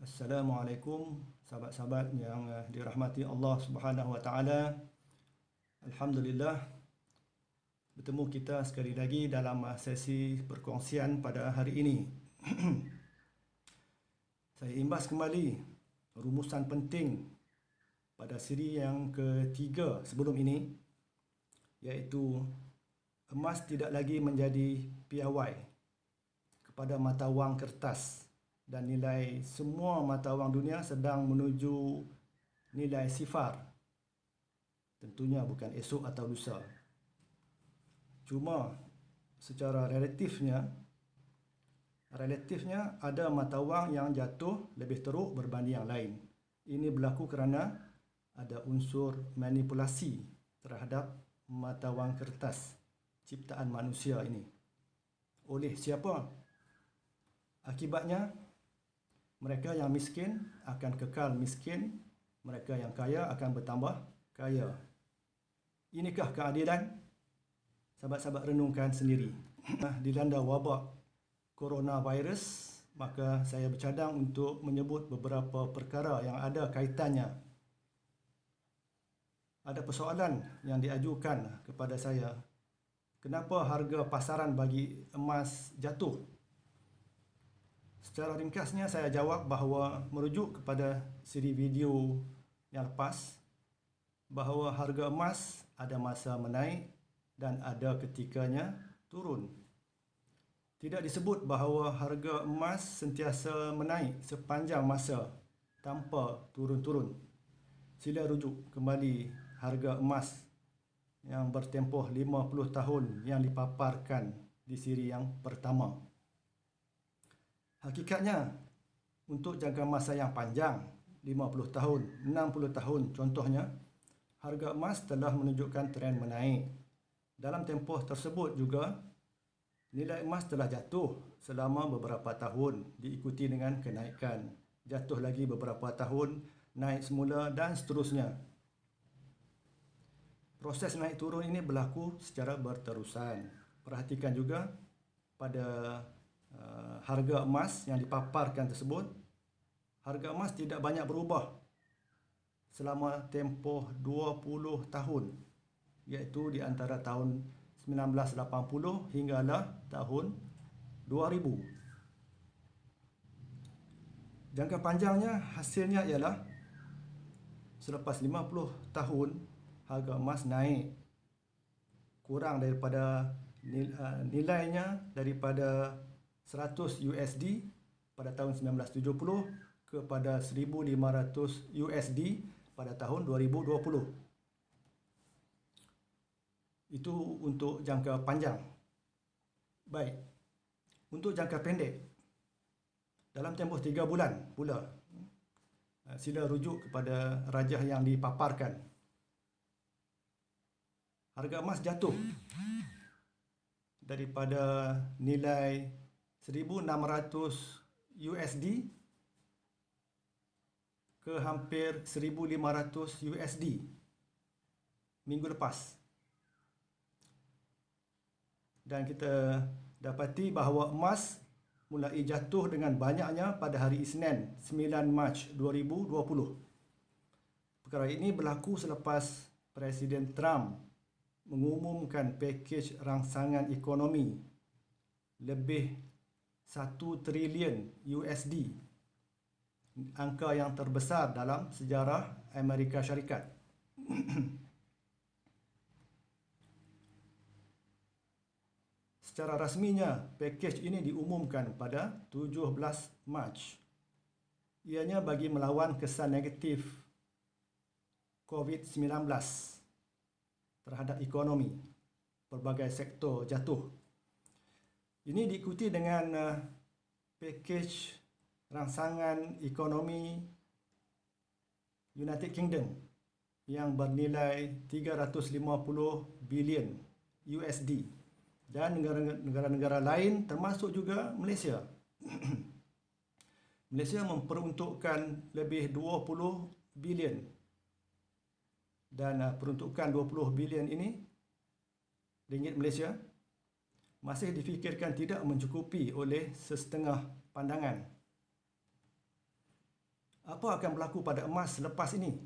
Assalamualaikum sahabat-sahabat yang dirahmati Allah Subhanahu Wa Taala. Alhamdulillah bertemu kita sekali lagi dalam sesi perkongsian pada hari ini. Saya imbas kembali rumusan penting pada siri yang ketiga sebelum ini, iaitu emas tidak lagi menjadi piawai kepada mata wang kertas dan nilai semua mata wang dunia sedang menuju nilai sifar. Tentunya bukan esok atau lusa. Cuma secara relatifnya ada mata wang yang jatuh lebih teruk berbanding yang lain. Ini berlaku kerana ada unsur manipulasi terhadap mata wang kertas ciptaan manusia ini. Oleh siapa? Akibatnya, mereka yang miskin akan kekal miskin, mereka yang kaya akan bertambah kaya. Inikah keadilan? Sahabat-sahabat renungkan sendiri. Dilanda wabak coronavirus, maka saya bercadang untuk menyebut beberapa perkara yang ada kaitannya. Ada persoalan yang diajukan kepada saya. Kenapa harga pasaran bagi emas jatuh? Secara ringkasnya saya jawab bahawa merujuk kepada siri video yang lepas, bahawa harga emas ada masa menaik dan ada ketikanya turun. Tidak disebut bahawa harga emas sentiasa menaik sepanjang masa tanpa turun-turun. Sila rujuk kembali harga emas yang bertempoh 50 tahun yang dipaparkan di siri yang pertama. Hakikatnya, untuk jangka masa yang panjang, 50 tahun, 60 tahun contohnya, harga emas telah menunjukkan tren menaik. Dalam tempoh tersebut juga, nilai emas telah jatuh selama beberapa tahun diikuti dengan kenaikan. Jatuh lagi beberapa tahun, naik semula dan seterusnya. Proses naik turun ini berlaku secara berterusan. Perhatikan juga pada harga emas yang dipaparkan tersebut, harga emas tidak banyak berubah selama tempoh 20 tahun, iaitu di antara tahun 1980 hinggalah tahun 2000. Jangka panjangnya hasilnya ialah selepas 50 tahun harga emas naik kurang daripada nilainya daripada 100 USD pada tahun 1970 kepada 1,500 USD pada tahun 2020. Itu untuk jangka panjang. Baik, untuk jangka pendek, dalam tempoh 3 bulan pula, sila rujuk kepada rajah yang dipaparkan. Harga emas jatuh daripada nilai 1,600 USD ke hampir 1,500 USD minggu lepas. Dan kita dapati bahawa emas mulai jatuh dengan banyaknya pada hari Isnin 9 Mac 2020. Perkara ini berlaku selepas Presiden Trump mengumumkan pakej rangsangan ekonomi lebih 1 trilion USD, angka yang terbesar dalam sejarah Amerika Syarikat. Secara rasminya, pakej ini diumumkan pada 17 Mac. Ianya bagi melawan kesan negatif COVID-19 terhadap ekonomi. Pelbagai sektor jatuh. Ini diikuti dengan pakej rangsangan ekonomi United Kingdom yang bernilai 350 bilion USD dan negara-negara lain termasuk juga Malaysia. Malaysia memperuntukkan lebih 20 bilion dan peruntukan 20 bilion ini ringgit Malaysia masih difikirkan tidak mencukupi oleh sesetengah pandangan. Apa akan berlaku pada emas selepas ini?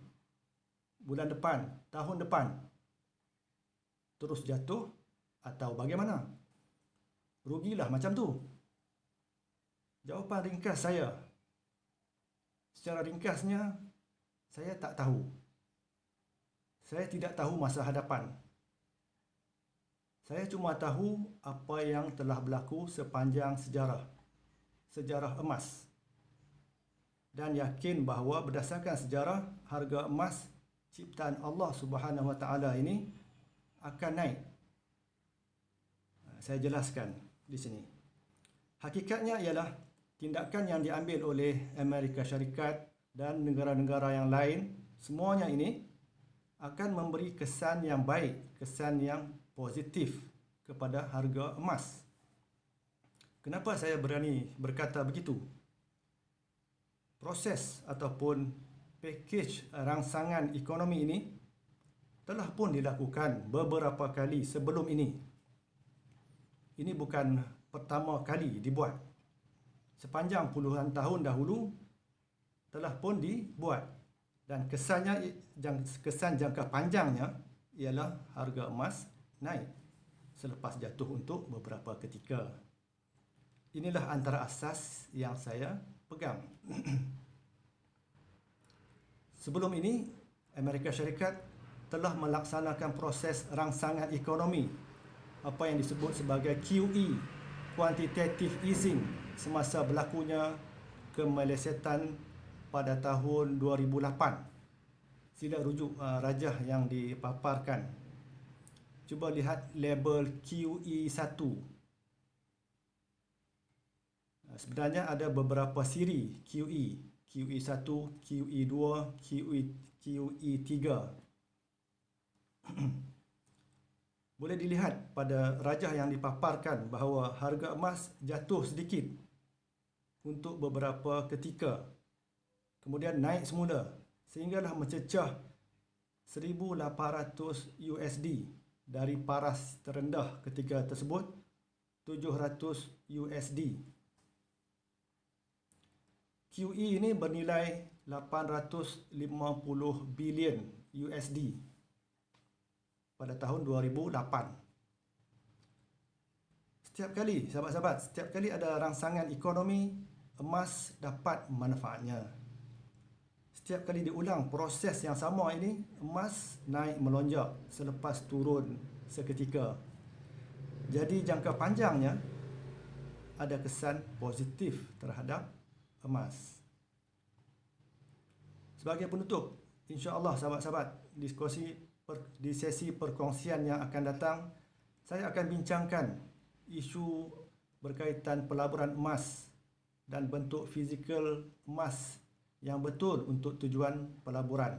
Bulan depan, tahun depan? Terus jatuh atau bagaimana? Rugilah macam tu. Jawapan ringkas saya, secara ringkasnya, saya tak tahu. Saya tidak tahu masa hadapan. Saya cuma tahu apa yang telah berlaku sepanjang sejarah emas. Dan yakin bahawa berdasarkan sejarah, harga emas ciptaan Allah Subhanahu Wa Taala ini akan naik. Saya jelaskan di sini. Hakikatnya ialah tindakan yang diambil oleh Amerika Syarikat dan negara-negara yang lain, semuanya ini akan memberi kesan yang baik, kesan yang positif kepada harga emas. Kenapa saya berani berkata begitu? Proses ataupun pakej rangsangan ekonomi ini telah pun dilakukan beberapa kali sebelum ini. Ini bukan pertama kali dibuat. Sepanjang puluhan tahun dahulu telah pun dibuat. Dan kesan jangka panjangnya ialah harga emas naik selepas jatuh untuk beberapa ketika. Inilah antara asas yang saya pegang. Sebelum ini, Amerika Syarikat telah melaksanakan proses rangsangan ekonomi, apa yang disebut sebagai QE, Quantitative Easing, semasa berlakunya kemelesetan pada tahun 2008. Sila rujuk rajah yang dipaparkan. Cuba lihat label QE1. Sebenarnya ada beberapa siri QE. QE1, QE2, QE3. Boleh dilihat pada rajah yang dipaparkan bahawa harga emas jatuh sedikit untuk beberapa ketika. Kemudian naik semula sehinggalah mencecah 1,800 USD dari paras terendah ketika tersebut 700 USD. QE ini bernilai 850 bilion USD pada tahun 2008. Setiap kali ada rangsangan ekonomi, emas dapat manfaatnya. Setiap kali diulang proses yang sama ini, emas naik melonjak selepas turun seketika. Jadi jangka panjangnya ada kesan positif terhadap emas. Sebagai penutup, insya-Allah sahabat-sahabat, di sesi perkongsian yang akan datang, saya akan bincangkan isu berkaitan pelaburan emas dan bentuk fizikal emas yang betul untuk tujuan pelaburan.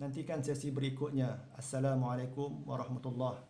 Nantikan sesi berikutnya. Assalamualaikum warahmatullahi